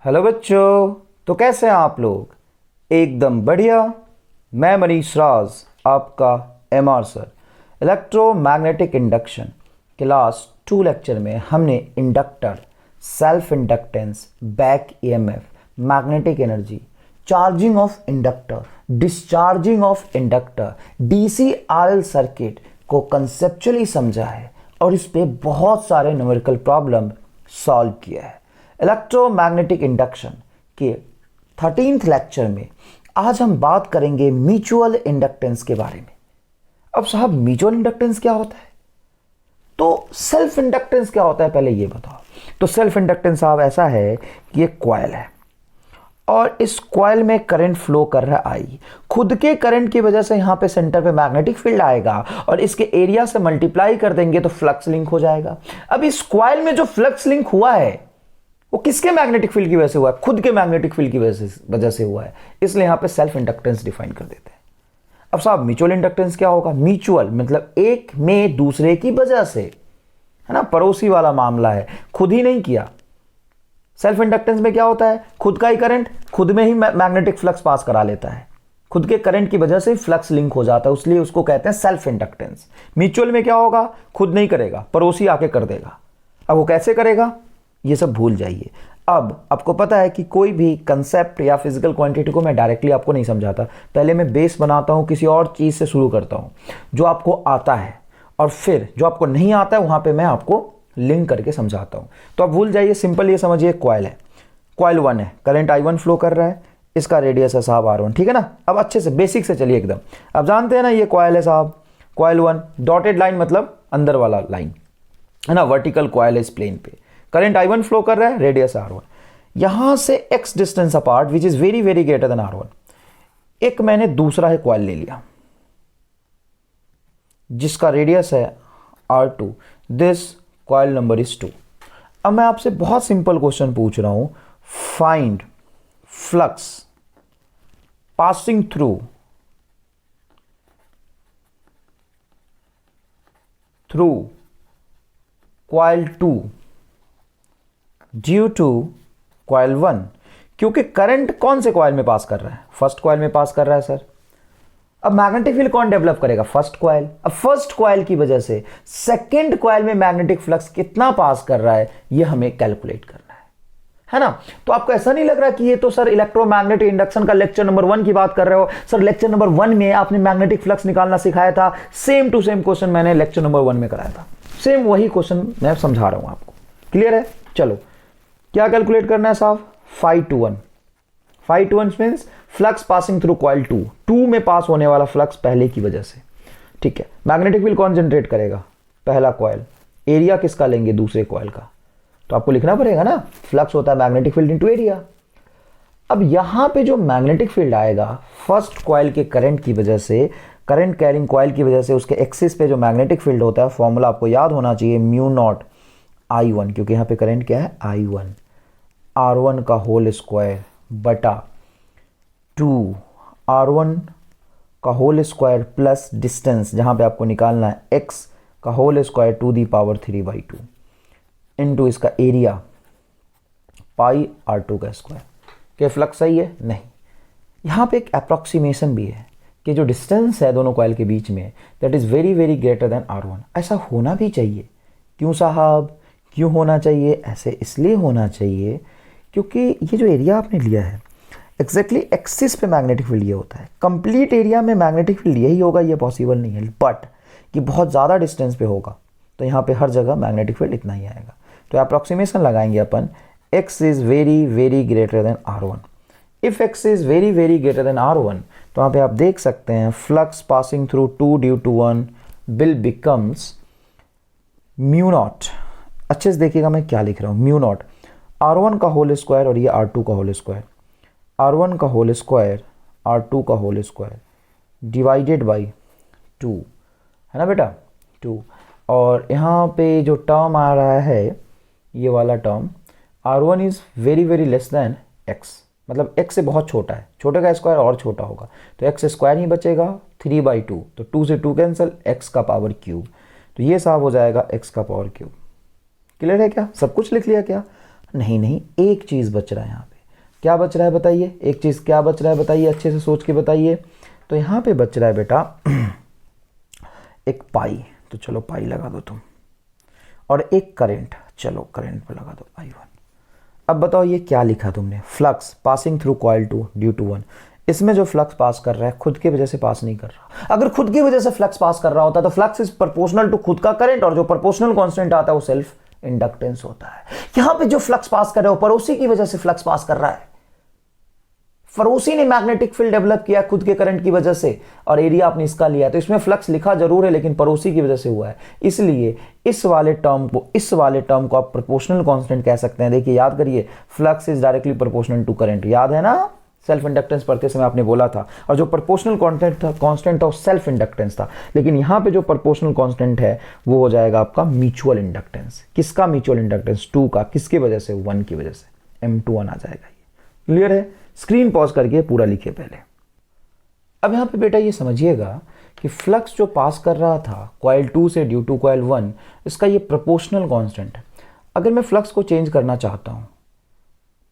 Hello बच्चों। तो कैसे हैं आप लोग? एकदम बढ़िया। मैं मनीष राज, आपका MR sir. Electromagnetic induction class 2 lecture में हमने inductor, self inductance, back EMF, magnetic energy, charging of inductor, discharging of inductor, DC RL circuit को कंसेप्चुअली समझा है और इस पे बहुत सारे न्यूमेरिकल प्रॉब्लम सॉल्व किया है। इलेक्ट्रोमैग्नेटिक इंडक्शन के 13th लेक्चर में आज हम बात करेंगे म्यूचुअल इंडक्टेंस के बारे में। अब साहब, म्यूचुअल इंडक्टेंस क्या होता है? तो सेल्फ इंडक्टेंस क्या होता है, पहले ये बताओ। तो सेल्फ इंडक्टेंस साहब ऐसा है कि ये कॉइल है और इस कॉइल में करंट फ्लो कर रहा है आई। खुद के करंट की वजह से यहां पे सेंटर पे मैग्नेटिक फील्ड आएगा और इसके एरिया से मल्टीप्लाई कर देंगे तो फ्लक्स लिंक हो जाएगा। अब इस कॉइल में जो फ्लक्स लिंक हुआ है वो किसके मैग्नेटिक फील्ड की वजह से हुआ है? खुद के मैग्नेटिक फील्ड की वजह से हुआ है। इसलिए यहां पे सेल्फ इंडक्टेंस डिफाइन कर देते हैं। अब साहब, म्यूचुअल इंडक्टेंस क्या होगा? म्यूचुअल मतलब एक में दूसरे की वजह से, है ना, पड़ोसी वाला मामला है, खुद ही नहीं किया। सेल्फ इंडक्टेंस में क्या होता है? खुद का ही करंट खुद में ही मैग्नेटिक फ्लक्स पास करा लेता है, खुद के करंट की वजह से फ्लक्स लिंक हो जाता है, इसलिए उसको कहते हैं सेल्फ इंडक्टेंस। म्यूचुअल में क्या होगा? खुद नहीं करेगा, पड़ोसी आके कर देगा। अब वो कैसे करेगा, ये सब भूल जाइए। अब आपको पता है कि कोई भी कंसेप्ट या फिजिकल क्वांटिटी को मैं डायरेक्टली आपको नहीं समझाता, पहले मैं बेस बनाता हूं, किसी और चीज से शुरू करता हूं जो आपको आता है, और फिर जो आपको नहीं आता है वहां पे मैं आपको लिंक करके समझाता हूं। तो आप भूल जाइए, सिंपल ये समझिए, कॉइल है, कॉइल 1 है, करंट I1 फ्लो कर रहा है, इसका रेडियस है साहब R1, ठीक है ना। अब अच्छे से बेसिक से चलिए एकदम। अब जानते हैं ना, ये कॉइल है साहब, कॉइल 1, डॉटेड लाइन मतलब अंदर वाला लाइन, है ना, वर्टिकल कॉइल है इस प्लेन पे, करंट I1 फ्लो कर रहा है, रेडियस R1। यहां से x distance apart which is very very greater than R1, एक मैंने दूसरा है कॉइल ले लिया जिसका रेडियस है R2, this coil number is 2। अब मैं आपसे बहुत सिंपल क्वेश्चन पूछ रहा हूं, find flux passing through coil 2 due to coil 1। क्योंकि करंट कौन से कॉइल में पास कर रहा है? फर्स्ट कॉइल में पास कर रहा है सर। अब मैग्नेटिक फील्ड कौन डेवलप करेगा? First coil. अब फर्स्ट कॉइल की वजह से सेकंड कॉइल में मैग्नेटिक फ्लक्स कितना पास कर रहा है, यह हमें कैलकुलेट करना है ना। तो आपको ऐसा नहीं लग रहा कि ये तो सर इलेक्ट्रोमैग्नेटिक इंडक्शन का लेक्चर नंबर 1 की बात कर रहे हो? सर लेक्चर नंबर 1 में आपने मैग्नेटिक फ्लक्स निकालना सिखाया था, सेम टू सेम क्वेश्चन मैंने लेक्चर नंबर 1 में कराया था, सेम वही क्वेश्चन मैं समझा रहा हूं आपको। क्लियर है? चलो, क्या कैलकुलेट करना है साहब? φ21 means flux passing through coil 2 में पास होने वाला फ्लक्स पहले की वजह से, ठीक है। मैग्नेटिक फील्ड कौन जनरेट करेगा? पहला कॉइल। एरिया किसका लेंगे? दूसरे कॉइल का। तो आपको लिखना पड़ेगा ना, फ्लक्स होता है मैग्नेटिक फील्ड इनटू एरिया। अब यहां पे जो मैग्नेटिक फील्ड आएगा फर्स्ट कॉइल के करंट की वजह से, करंट कैरिंग कॉइल की वजह से, उसके एक्सिस पे जो मैग्नेटिक फील्ड होता है, फॉर्मूला आपको याद होना चाहिए, म्यू नॉट I1, क्योंकि यहां पे करंट क्या है? I1, R1 का होल स्क्वायर बटा 2 R1 का होल स्क्वायर प्लस डिस्टेंस, जहां पे आपको निकालना है x का whole square to the power 3/2 into इसका एरिया पाई R2 का स्क्वायर। क्या फ्लक्स सही है? नहीं। यहां पे एक अप्रॉक्सीमेशन भी है कि जो डिस्टेंस है दोनों कॉइल के बीच में, that is very very greater than R1। ऐसा होना भी चाहिए। क्यों साहब, क्यों होना चाहिए? ऐसे इसलिए होना चाहिए क्योंकि ये जो एरिया आपने लिया है एग्जैक्टली एक्सिस पे मैग्नेटिक फील्ड ये होता है। कंप्लीट एरिया में मैग्नेटिक फील्ड यही होगा, ये पॉसिबल नहीं है, बट ये बहुत ज़्यादा डिस्टेंस पे होगा तो यहाँ पे हर जगह मैग्नेटिक फील्ड इतना ही आएगा। तो अप्रॉक्सीमेशन लगाएंगे अपन, x is very very greater than R1। If x is very very greater than R1, तो यहाँ पे आप देख सकते हैं flux passing through 2 due to 1 will becomes mu naught. अच्छे से देखिएगा मैं क्या लिख रहा हूँ, म्यू नॉट R1 का होल स्क्वायर और ये R2 का होल स्क्वायर, R1 का होल स्क्वायर R2 का होल स्क्वायर डिवाइडेड बाई 2, है ना बेटा, 2। और यहाँ पे जो टर्म आ रहा है ये वाला term, R1 is very very less than x, मतलब x से बहुत छोटा है, छोटे का स्क्वायर और छोटा होगा तो x स्क्वायर ही बचेगा 3/2, तो 2 से 2 कैंसिल, x का पावर क्यूब, तो ये साहब हो जाएगा x का पावर क्यूब। क्लियर है क्या? सब कुछ लिख लिया क्या? नहीं, एक चीज़ बच रहा है यहाँ पे, क्या बच रहा है बताइए, एक चीज़ क्या बच रहा है बताइए, अच्छे से सोच के बताइए। तो यहाँ पे बच रहा है बेटा एक पाई, तो चलो पाई लगा दो तुम, और एक करंट, चलो करंट पे लगा दो I1। अब बताओ ये क्या लिखा तुमने, flux passing through coil 2 due to 1। इसमें जो फ्लक्स पास कर रहा है खुद की वजह से पास नहीं कर रहा। अगर खुद की वजह से फ्लक्स पास कर रहा होता तो फ्लक्स इज प्रोपोर्शनल टू खुद का करंट, और जो प्रोपोर्शनल कांस्टेंट आता है वो सेल्फ इंडक्टेंस होता है। यहां पे जो फ्लक्स पास कर रहे हो पड़ोसी की वजह से फ्लक्स पास कर रहा है, पड़ोसी ने मैग्नेटिक फील्ड डेवलप किया खुद के करंट की वजह से, और एरिया आपने इसका लिया, तो इसमें फ्लक्स लिखा जरूर है लेकिन पड़ोसी की वजह से हुआ है। इसलिए इस वाले टर्म को आप प्रोपोर्शनल कांस्टेंट कह सकते हैं। देखिए याद करिए, flux is directly proportional to current, याद है ना, सेल्फ इंडक्टेंस पढ़ते समय आपने बोला था। और जो प्रोपोर्शनल कांस्टेंट था वो सेल्फ इंडक्टेंस था, लेकिन यहां पे जो प्रोपोर्शनल कांस्टेंट है वो हो जाएगा आपका म्यूचुअल इंडक्टेंस। किसका म्यूचुअल इंडक्टेंस, 2 का, किसकी वजह से, 1 की वजह से, M21 आ जाएगा। ये क्लियर है, स्क्रीन पॉज करके पूरा लिखिए पहले। अब यहां पे बेटा ये समझिएगा कि फ्लक्स जो पास कर रहा था कॉइल 2 से ड्यू टू कॉइल 1, इसका ये प्रोपोर्शनल कांस्टेंट है। अगर मैं फ्लक्स को चेंज करना चाहता हूं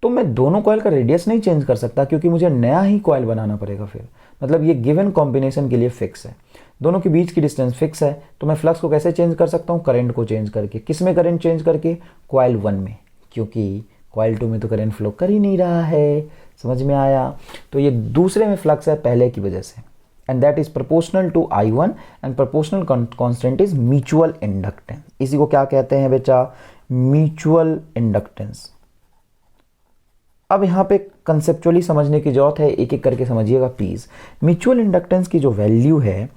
तो मैं दोनों कॉइल का रेडियस नहीं चेंज कर सकता, क्योंकि मुझे नया ही कॉइल बनाना पड़ेगा फिर। मतलब ये गिवन कॉम्बिनेशन के लिए फिक्स है, दोनों के बीच की डिस्टेंस फिक्स है। तो मैं फ्लक्स को कैसे चेंज कर सकता हूँ, करंट को चेंज करके। किस में करंट चेंज करके, कॉइल 1 में, क्योंकि कॉइल 2 में तो करंट फ्लो कर ही नहीं रहा है। समझ में आया। तो ये दूसरे में फ्लक्स है पहले की वजह से, and that is proportional to I1 and proportional constant is mutual inductance. इसी को क्या कहते हैं बेटा, म्यूचुअल इंडक्टेंस। अब यहां पे कंसेप्चुअली समझने की जरूरत है, एक एक करके समझिएगा प्लीज। म्यूचुअल इंडक्टेंस की जो वैल्यू है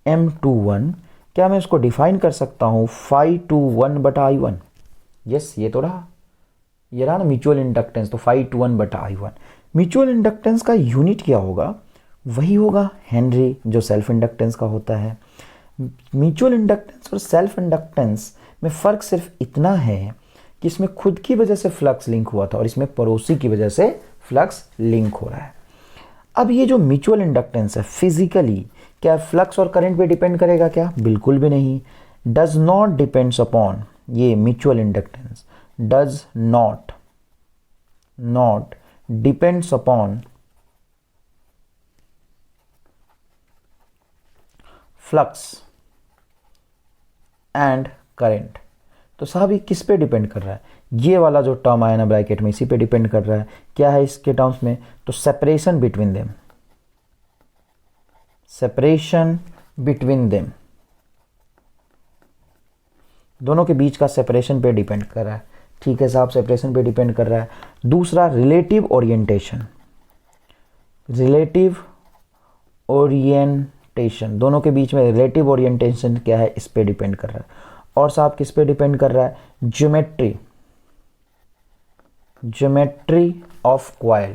M21, क्या मैं उसको डिफाइन कर सकता हूं 521/I1। यस, ये तो रहा, ये रहा ना म्यूचुअल इंडक्टेंस, तो 521/I1। म्यूचुअल इंडक्टेंस का यूनिट क्या होगा, वही होगा हेनरी, जो सेल्फ इंडक्टेंस का होता है। म्यूचुअल इंडक्टेंस और सेल्फ इंडक्टेंस में फ़र्क सिर्फ इतना है कि इसमें खुद की वजह से फ्लक्स लिंक हुआ था और इसमें पड़ोसी की वजह से फ्लक्स लिंक हो रहा है। अब ये जो म्यूचुअल इंडक्टेंस है फिजिकली क्या फ्लक्स और करंट पे डिपेंड करेगा क्या, बिल्कुल भी नहीं। डज नॉट डिपेंड्स अपॉन, ये mutual inductance does not depends upon flux and current. तो साहब ये किस पे डिपेंड कर रहा है, ये वाला जो टर्म आया ना ब्रैकेट में, इसी पे डिपेंड कर रहा है। क्या है इसके टर्म्स में, तो separation between them, separation between them, दोनों के बीच का सेपरेशन पे डिपेंड कर रहा है। ठीक है साहब, सेपरेशन पे डिपेंड कर रहा है। दूसरा रिलेटिव ओरिएंटेशन, रिलेटिव ओरिएंटेशन, दोनों के बीच में रिलेटिव ओरिएंटेशन क्या है, इस पे डिपेंड कर रहा है। और साहब किस पे डिपेंड कर रहा है, geometry, geometry of coil,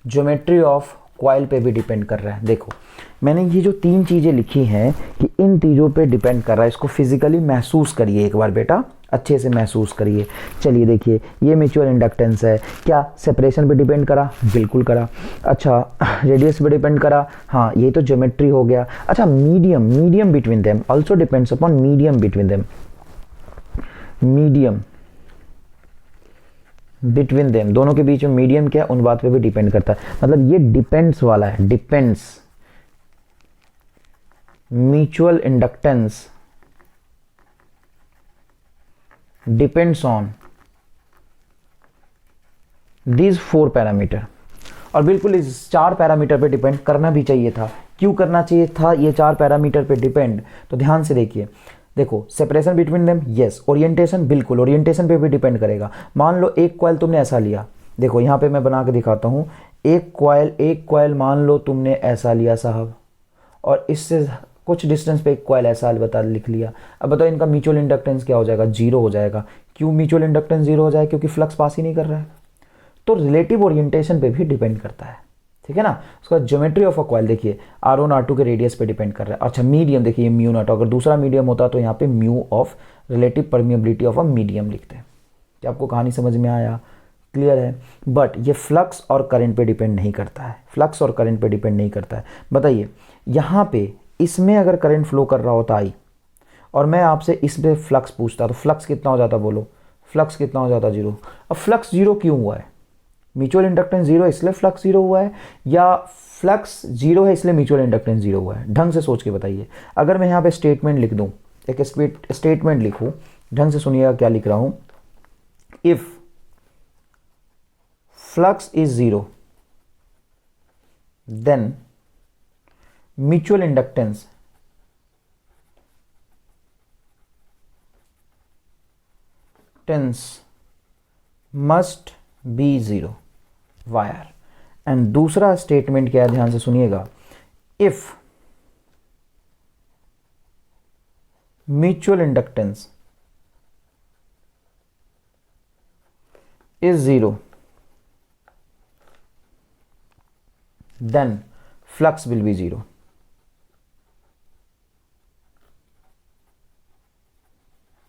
geometry of coil पे भी डिपेंड कर रहा है। देखो मैंने ये जो 3 चीज़ें लिखी हैं कि इन चीज़ों पे डिपेंड कर रहा है, इसको फिजिकली महसूस करिए एक बार बेटा, अच्छे से महसूस करिए। चलिए देखिए, ये म्यूचुअल इंडक्टेंस है, क्या सेपरेशन पे डिपेंड करा, बिल्कुल करा। अच्छा रेडियस पे डिपेंड करा, हाँ ये तो ज्योमेट्री हो गया। अच्छा medium, medium between them also depends upon, medium between them, medium between them, दोनों के बीच में मीडियम क्या है उन बात पे भी डिपेंड करता है। मतलब ये डिपेंड्स वाला है, depends, mutual inductance depends on these 4 parameter. और बिल्कुल इस 4 पैरामीटर पे डिपेंड करना भी चाहिए था। क्यों करना चाहिए था ये 4 पैरामीटर पे डिपेंड, तो ध्यान से देखिए। देखो separation between them, yes. Orientation, बिल्कुल ओरिएंटेशन पे भी डिपेंड करेगा। मान लो एक कॉइल तुमने ऐसा लिया, देखो यहाँ पे मैं बना के दिखाता हूँ। एक कॉइल मान लो तुमने ऐसा लिया साहब, और इससे कुछ डिस्टेंस पे एक कॉइल ऐसा लिख लिया। अब बताओ इनका म्यूचुअल इंडक्टेंस क्या हो जाएगा, 0 हो जाएगा। क्यों म्यूचुअल इंडक्टेंस 0 हो जाए, क्योंकि फ्लक्स पास ही नहीं कर रहा है। तो रिलेटिव ओरिएंटेशन पे भी डिपेंड करता है, ठीक है ना। उसका ज्योमेट्री ऑफ अ कॉइल देखिए, R1 R2 के रेडियस पे डिपेंड कर रहा है। अच्छा मीडियम देखिए, म्यू नॉट, अगर दूसरा मीडियम होता तो यहाँ पे mu of relative permeability of a medium लिखते हैं। क्या आपको कहानी समझ में आया, क्लियर है। बट ये फ्लक्स और करंट पे डिपेंड नहीं करता है, फ्लक्स और करंट पे डिपेंड नहीं करता है। बताइए यहाँ पे इसमें अगर करंट फ्लो कर रहा होता I, और मैं आपसे इस पे फ्लक्स पूछता तो फ्लक्स कितना हो जाता, बोलो फ्लक्स कितना हो जाता, 0। अब फ्लक्स 0 क्यों हुआ है, म्यूचुअल इंडक्टेंस जीरो इसलिए फ्लक्स जीरो हुआ है, या फ्लक्स जीरो है इसलिए म्यूचुअल इंडक्टेंस जीरो हुआ है? ढंग से सोच के बताइए। अगर मैं यहाँ पे स्टेटमेंट लिख दूं, एक स्टेटमेंट लिखूं, ढंग से सुनिएगा क्या लिख रहा हूं। If flux is zero then mutual inductance must be zero wire. And दूसरा स्टेटमेंट क्या है, ध्यान से सुनिएगा। If mutual inductance is zero then flux will be zero.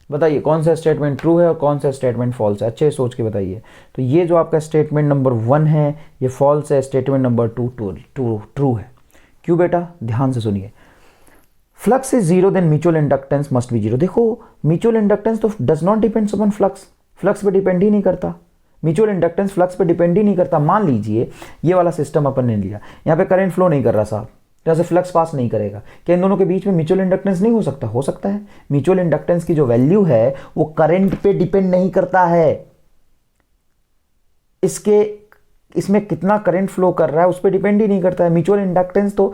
बताइए कौन सा स्टेटमेंट ट्रू है और कौन सा स्टेटमेंट फॉल्स है, अच्छे से सोच के बताइए। तो ये जो आपका स्टेटमेंट नंबर 1 है ये फॉल्स है, स्टेटमेंट नंबर 2 ट्रू है। क्यों बेटा, ध्यान से सुनिए। Flux is zero then mutual inductance must be zero. देखो म्यूचुअल इंडक्टेंस तो does not depends upon flux, flux पे डिपेंड ही नहीं करता। म्यूचुअल इंडक्टेंस फ्लक्स पे डिपेंड ही नहीं करता। मान लीजिए ये वाला सिस्टम अपन ने लिया, यहाँ पे करंट फ्लो नहीं कर रहा साहब, जैसे फ्लक्स पास नहीं करेगा, क्या इन दोनों के बीच में म्यूचुअल इंडक्टेंस नहीं हो सकता? हो सकता है। म्यूचुअल इंडक्टेंस की जो वैल्यू है वो करंट पे डिपेंड नहीं करता है, इसमें कितना करंट फ्लो कर रहा है उस पर डिपेंड ही नहीं करता है। म्यूचुअल इंडक्टेंस तो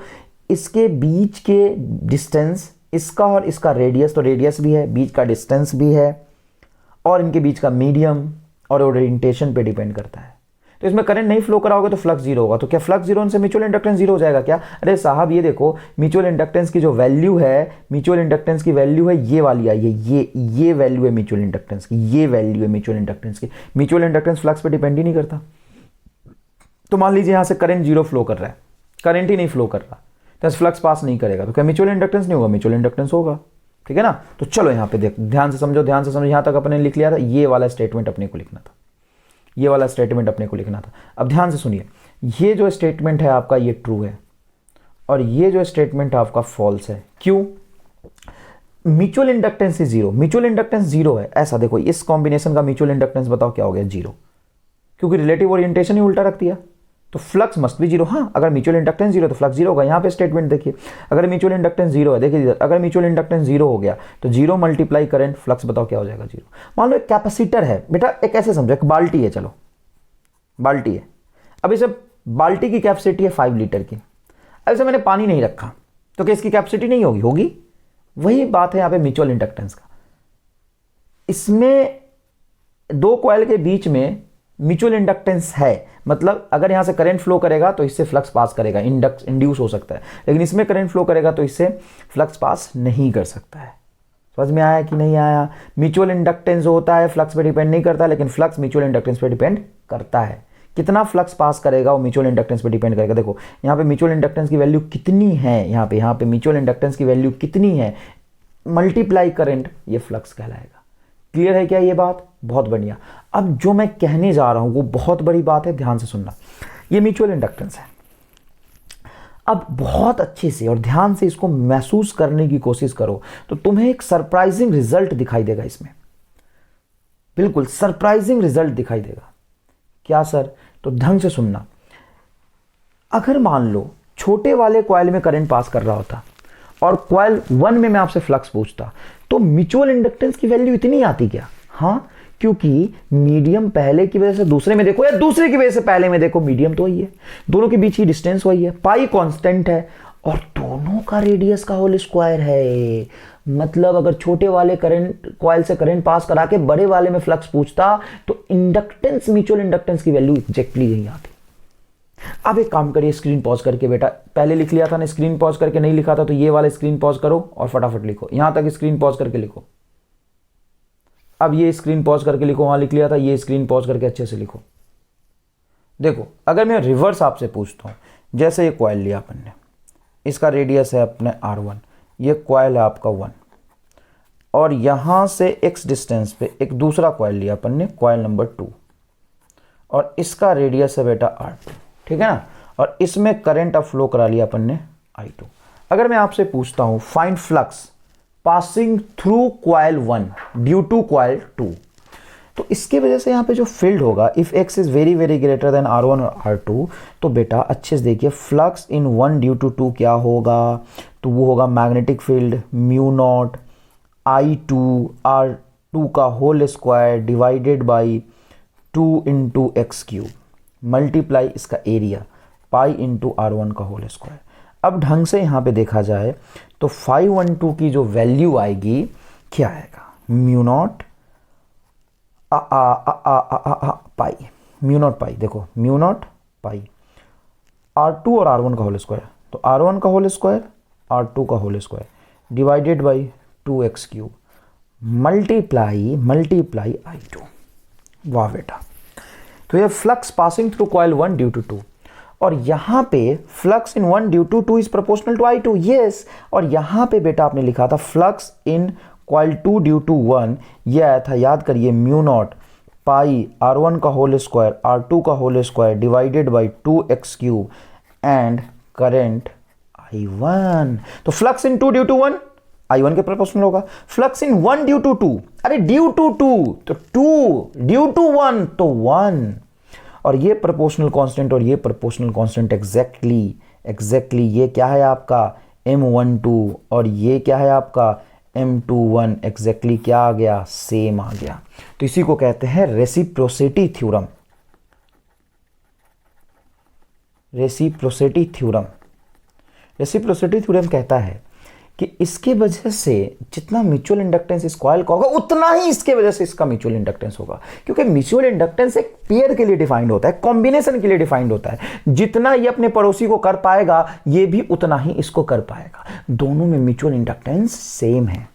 इसके बीच के डिस्टेंस, इसका और इसका रेडियस, तो रेडियस भी है, बीच का डिस्टेंस भी है, और इनके बीच का मीडियम और ओरिएंटेशन पे डिपेंड करता है। तो इसमें करंट नहीं फ्लो कराओगे तो फ्लक्स जीरो होगा। तो क्या फ्लक्स जीरो से म्यूचुअल इंडक्टेंस जीरो हो जाएगा क्या? अरे साहब ये देखो, म्यूचुअल इंडक्टेंस की जो वैल्यू है, म्यूचुअल इंडक्टेंस की वैल्यू है ये वाली आई है, ये वैल्यू है म्यूचुअल इंडक्टेंस की, ये वैल्यू है म्यूचुअल इंडक्टेंस की। म्यूचुअल इंडक्टेंस फ्लक्स पे डिपेंड ही नहीं करता। तो मान लीजिए यहां से करंट जीरो फ्लो कर रहा है, करंट ही नहीं फ्लो कर रहा, तो फ्लक्स पास नहीं करेगा, तो क्या म्यूचुअल इंडक्टेंस नहीं होगा? म्यूचुअल इंडक्टेंस होगा। ठीक है ना? तो चलो यहां पे देख, ध्यान से समझो, ध्यान से समझो। यहां तक अपने लिख लिया था, ये वाला स्टेटमेंट अपने को लिखना था, ये वाला स्टेटमेंट अपने को लिखना था। अब ध्यान से सुनिए, ये जो स्टेटमेंट है आपका ये ट्रू है और ये जो स्टेटमेंट है आपका फॉल्स है। क्यों? Mutual inductance is zero, mutual inductance zero है। ऐसा देखो, इस कॉम्बिनेशन का म्यूचुअल इंडक्टेंस बताओ क्या हो गया? जीरो, क्योंकि रिलेटिव ओरिएंटेशन ही उल्टा रख दिया, तो फ्लक्स मस्ट भी जीरो। हाँ, अगर म्यूचुअल इंडक्टेंस जीरो तो फ्लक्स जीरो होगा। यहाँ पे स्टेटमेंट देखिए, अगर म्यूचुअल इंडक्टेंस जीरो है, देखिए अगर म्यूचुअल इंडक्टेंस जीरो हो गया तो जीरो मल्टीप्लाई करंट, फ्लक्स बताओ क्या हो जाएगा? जीरो। मान लो एक कैपेसिटर है बेटा, एक ऐसे समझो, एक बाल्टी है, चलो बाल्टी है, अब इसे बाल्टी की कैपेसिटी है 5 लीटर की। अब इसे मैंने पानी नहीं रखा तो क्या इसकी कैपेसिटी नहीं होगी? होगी। वही बात है यहाँ पे म्यूचुअल इंडक्टेंस का। इसमें दो कॉइल के बीच में म्यूचुअल इंडक्टेंस है, मतलब अगर यहां से करंट फ्लो करेगा तो इससे फ्लक्स पास करेगा, इंड्यूस हो सकता है, लेकिन इसमें करंट फ्लो करेगा तो इससे फ्लक्स पास नहीं कर सकता है। समझ में आया कि नहीं आया? म्यूचुअल इंडक्टेंस होता है फ्लक्स पे डिपेंड नहीं करता, लेकिन फ्लक्स म्यूचुअल इंडक्टेंस पे डिपेंड करता है। कितना फ्लक्स पास करेगा वो म्यूचुअल इंडक्टेंस पे डिपेंड करेगा। देखो यहाँ पे म्यूचुअल इंडक्टेंस की वैल्यू कितनी है, यहाँ पे म्यूचुअल इंडक्टेंस की वैल्यू कितनी है, मल्टीप्लाई करंट, ये फ्लक्स कहलाएगा। क्लियर है क्या ये बात? बहुत बढ़िया। अब जो मैं कहने जा रहा हूं वो बहुत बड़ी बात है, ध्यान से सुनना। ये म्यूचुअल इंडक्टेंस है। अब बहुत अच्छे से और ध्यान से इसको महसूस करने की कोशिश करो तो तुम्हें एक सरप्राइजिंग रिजल्ट दिखाई देगा इसमें, बिल्कुल सरप्राइजिंग रिजल्ट दिखाई देगा। क्या सर? तो ढंग से सुनना। अगर मान लो छोटे वाले कॉइल में करंट पास कर रहा होता और कॉइल 1 में मैं आपसे फ्लक्स पूछता, तो म्यूचुअल इंडक्टेंस की वैल्यू इतनी आती क्या? हाँ, क्योंकि मीडियम पहले की वजह से दूसरे में देखो या दूसरे की वजह से पहले में देखो, मीडियम तो वही है, दोनों के बीच की डिस्टेंस वही है, पाई कांस्टेंट है और दोनों का रेडियस का होल स्क्वायर है। मतलब अगर छोटे वाले करंट कॉइल से करंट पास करा के बड़े वाले में फ्लक्स पूछता तो इंडक्टेंस, म्यूचुअल इंडक्टेंस की वैल्यू एग्जैक्टली यही आती। अब एक काम करिए, स्क्रीन पॉज करके, बेटा पहले लिख लिया था ना, स्क्रीन पॉज करके नहीं लिखा था तो ये वाला स्क्रीन पॉज करो और फटाफट लिखो, यहां तक स्क्रीन पॉज करके लिखो। अब ये स्क्रीन पॉज करके लिखो, वहां लिख लिया था, ये स्क्रीन पॉज करके अच्छे से लिखो। देखो अगर मैं रिवर्स आपसे पूछता हूं, जैसे ये कॉइल लिया अपन ने, इसका रेडियस है अपने R1, ये कॉइल है आपका 1 और यहां से x डिस्टेंस पे एक दूसरा कॉइल लिया अपन ने, कॉइल नंबर 2 और इसका रेडियस है बेटा R2, ठीक है ना, और इसमें करंट अब फ्लो करा लिया अपन ने I2। अगर मैं आपसे पूछता हूं find flux passing through coil 1 due to coil 2, तो इसके वजह से यहाँ पे जो फील्ड होगा, if x is very very greater than r1 और r2, तो बेटा अच्छे से देखिए फ्लक्स इन 1 ड्यू टू 2 क्या होगा, तो वो होगा magnetic field mu not I2 r2 का whole square divided by 2 into x cube multiply इसका एरिया पाई इंटू r1 का होल स्क्वायर। अब ढंग से यहाँ पे देखा जाए तो 512 की जो वैल्यू आएगी क्या आएगा, म्यू नॉट पाई, म्यू नॉट पाई, देखो म्यू नॉट पाई r2 और r1 का होल स्क्वायर, तो r1 का होल स्क्वायर r2 का whole square divided by 2x cube multiply I2। वाह बेटा, तो ये flux passing through coil 1 due to 2, और यहां पे flux in 1 due to 2 is proportional to I2, yes. और यहां पे बेटा आपने लिखा था flux in coil 2 due to 1, ये आया था, याद करिए, म्यू नॉट पाई r1 का होल स्क्वायर r2 का whole square divided by 2x cube and current I1। तो flux in 2 due to 1 I1 के प्रोपोर्शनल होगा, फ्लक्स इन 1 ड्यू टू 2, अरे ड्यू टू 2 तो 2, ड्यू टू 1 तो 1, और ये प्रोपोर्शनल कांस्टेंट और ये प्रोपोर्शनल कांस्टेंट एग्जैक्टली ये क्या है आपका M12 और ये क्या है आपका M21, एग्जैक्टली क्या आ गया, सेम आ गया। तो इसी को कहते हैं रेसिप्रोसिटी थ्योरम। रेसिप्रोसिटी थ्योरम कहता है कि इसके वजह से जितना म्यूचुअल इंडक्टेंस इस कॉइल का होगा उतना ही इसके वजह से इसका म्यूचुअल इंडक्टेंस होगा, क्योंकि म्यूचुअल इंडक्टेंस एक पेयर के लिए डिफाइंड होता है, कॉम्बिनेशन के लिए डिफाइंड होता है। जितना ये अपने पड़ोसी को कर पाएगा ये भी उतना ही इसको कर पाएगा, दोनों में म्यूचुअल इंडक्टेंस सेम है।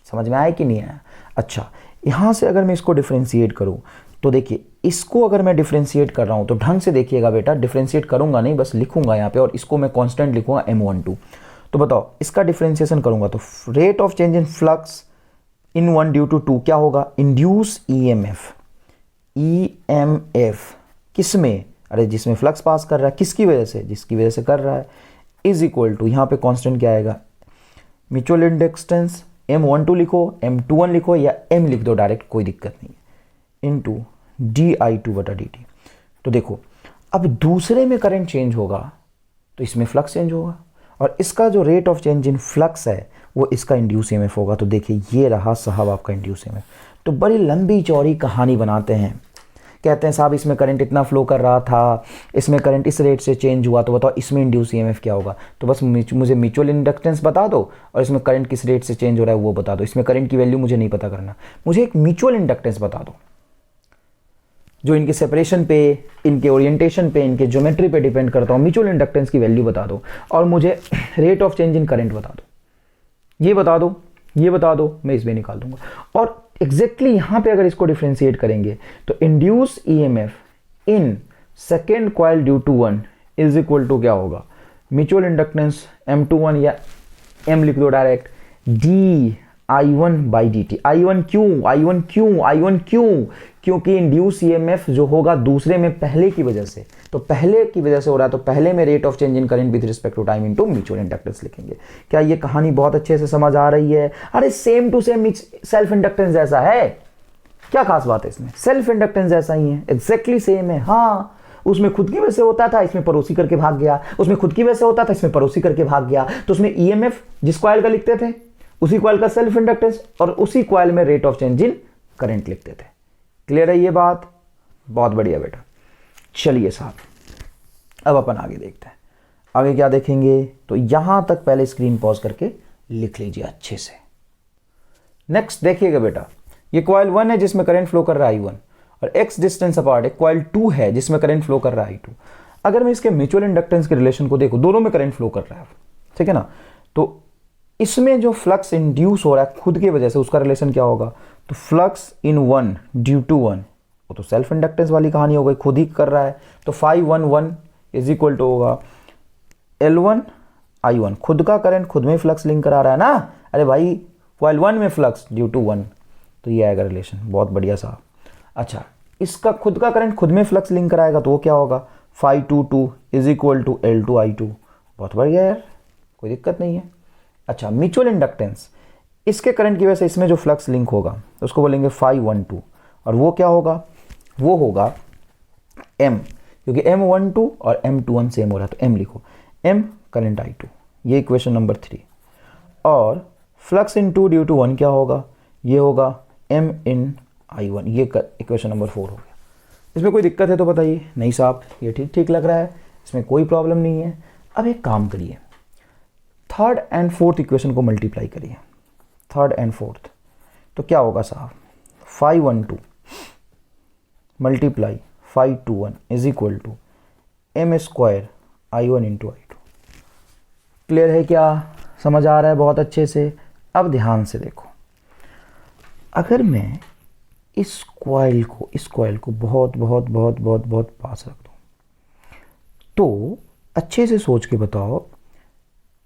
समझ में आया कि नहीं आया? अच्छा, यहां से अगर मैं इसको डिफरेंशिएट करूं तो देखिए, इसको अगर मैं डिफरेंशिएट कर रहा हूं तो ढंग से देखिएगा बेटा, डिफरेंशिएट करूंगा नहीं, बस लिखूंगा यहां पे, और इसको मैं कांस्टेंट लिखूंगा M12। तो बताओ इसका डिफरेंशिएशन करूंगा तो rate of change in flux in 1 due to 2 क्या होगा, इंड्यूस EMF किसमें, अरे जिसमें फ्लक्स पास कर रहा है, किसकी वजह से, जिसकी वजह से कर रहा है, इज इक्वल टू, यहां पे कांस्टेंट क्या आएगा, म्यूचुअल इंडक्टेंस M12 लिखो, M21 लिखो या M लिख दो डायरेक्ट, कोई दिक्कत नहीं है, इनटू dI2/dt। तो देखो अब दूसरे में करंट चेंज होगा तो इसमें फ्लक्स चेंज होगा, और इसका जो rate of change in flux है वो इसका इंड्यूस EMF होगा। तो देखिए ये रहा साहब आपका इंड्यूस EMF। तो बड़ी लंबी चौड़ी कहानी बनाते हैं, कहते हैं साहब इसमें करंट इतना फ्लो कर रहा था, इसमें करंट इस रेट से चेंज हुआ, तो बताओ इसमें इंड्यूस EMF क्या होगा। तो बस मुझे म्यूचुअल इंडक्टेंस बता दो और इसमें करंट किस रेट से चेंज हो रहा है वो बता दो, इसमें करंट की वैल्यू मुझे नहीं पता करना, मुझे एक म्यूचुअल इंडक्टेंस बता दो जो इनके सेपरेशन पे, इनके ओरिएंटेशन पे, इनके ज्योमेट्री पे डिपेंड करता हूँ। म्यूचुअल इंडक्टेंस की वैल्यू बता दो और मुझे rate of change in current बता दो, ये बता दो, ये बता दो, मैं इसमें निकाल दूंगा। और एग्जैक्टली यहां पे अगर इसको डिफरेंशिएट करेंगे तो induce EMF in second coil due to 1 is equal to क्या होगा, म्यूचुअल इंडक्टेंस M21 या M लिख दो डायरेक्ट, dI1/dt। I1 क्यों? क्योंकि इंड्यूस EMF जो होगा दूसरे में पहले की वजह से, तो पहले की वजह से हो रहा है, तो पहले में rate of change in current with respect to time into mutual inductance लिखेंगे। क्या ये कहानी बहुत अच्छे से समझ आ रही है? अरे same to same self inductance जैसा है, क्या खास बात है इसमें, सेल्फ इंडक्टेंस जैसा ही है, एग्जैक्टली सेम है। हाँ, उसमें खुद की वजह से होता था, इसमें पड़ोसी करके भाग गया, उसमें खुद की वजह से होता था, इसमें पड़ोसी करके भाग गया। तो उसमें EMF जिस कॉइल का लिखते थे उसी कॉइल का सेल्फ इंडक्टेंस, और उसी कॉइल में rate of change in current लिखते थे। क्लियर है ये बात? बहुत बढ़िया बेटा। चलिए साहब, अब अपन आगे देखते हैं। आगे क्या देखेंगे, तो यहां तक पहले स्क्रीन पॉज करके लिख लीजिए अच्छे से। नेक्स्ट देखिएगा बेटा, ये कॉइल 1 है जिसमें करंट फ्लो कर रहा है I1, और x डिस्टेंस अपार्ट है कॉइल 2 है जिसमें करंट फ्लो कर रहा है I2। अगर मैं इसके म्यूचुअल इंडक्टेंस के रिलेशन को देखूं, दोनों में करंट फ्लो कर रहा है, ठीक है ना, तो इसमें जो फ्लक्स इंड्यूस हो रहा है खुद की वजह से, उसका रिलेशन क्या होगा, तो फ्लक्स इन 1 ड्यू टू 1, वो तो सेल्फ इंडक्टेंस वाली कहानी हो गई, खुद ही कर रहा है, तो 511 इज इक्वल टू होगा L1 I1, खुद का करंट खुद में फ्लक्स लिंक करा रहा है ना, अरे भाई कॉइल 1 में फ्लक्स ड्यू टू 1, तो ये आएगा रिलेशन, बहुत बढ़िया साहब। अच्छा, इसका खुद का करंट खुद में फ्लक्स लिंक कराएगा तो वो क्या होगा, 522 is equal to L2 I2, बहुत बढ़िया यार, कोई दिक्कत नहीं है। अच्छा, म्यूचुअल इंडक्टेंस, इसके करंट की वजह से इसमें जो फ्लक्स लिंक होगा उसको बोलेंगे 512, और वो क्या होगा, वो होगा M, क्योंकि M12 और M21 सेम हो रहा है तो M लिखो, M करंट I2, ये इक्वेशन नंबर 3। और फ्लक्स इन 2 ड्यू टू 1 क्या होगा, ये होगा M इन I1, ये इक्वेशन नंबर 4 हो गया। इसमें कोई दिक्कत है तो बताइए। नहीं साहब, ये ठीक ठीक लग रहा है, इसमें कोई प्रॉब्लम नहीं है। अब एक काम करिए, थर्ड एंड फोर्थ इक्वेशन को मल्टीप्लाई करिए, थर्ड एंड फोर्थ, तो क्या होगा साहब, 512 multiply 521 is equal to M square I1 into I2। Clear है क्या, समझ आ रहा है बहुत अच्छे से। अब ध्यान से देखो, अगर मैं इस कॉइल को बहुत बहुत बहुत बहुत बहुत पास रख दूं तो अच्छे से सोच के बताओ,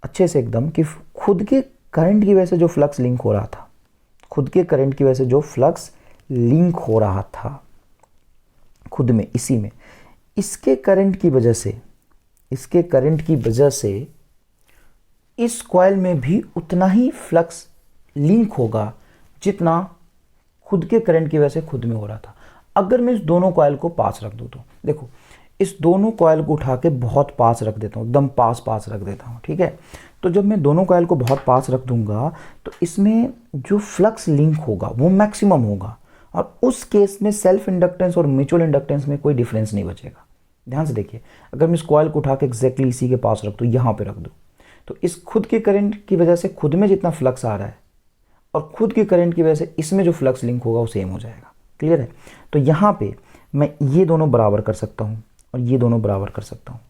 अच्छे से एकदम, कि खुद के करंट की वजह से जो फ्लक्स लिंक हो रहा था, खुद के करंट की वजह से जो फ्लक्स लिंक हो रहा था खुद में, इसी में, इसके करंट की वजह से इस कॉइल में भी उतना ही फ्लक्स लिंक होगा जितना खुद के करंट की वजह से खुद में हो रहा था। अगर मैं इस दोनों कॉइल को पास रख दूं तो देखो, इस दोनों कॉइल को उठा के बहुत पास रख देता हूं, एकदम पास रख देता हूं, ठीक है। तो जब मैं दोनों कॉइल को बहुत पास रख दूंगा तो इसमें जो फ्लक्स लिंक होगा वो मैक्सिमम होगा, और उस केस में सेल्फ इंडक्टेंस और म्यूचुअल इंडक्टेंस में कोई डिफरेंस नहीं बचेगा। ध्यान से देखिए, अगर मैं इस कॉइल को उठा के एग्जैक्टली इसी के पास रख दूं, यहाँ पे रख दूं, तो इस खुद के करंट की वजह से खुद में जितना फ्लक्स आ रहा है और खुद के करंट की वजह से इसमें जो फ्लक्स लिंक होगा वो सेम हो जाएगा। क्लियर है। तो यहाँ पे मैं ये दोनों बराबर कर सकता हूँ और ये दोनों बराबर कर सकता हूँ,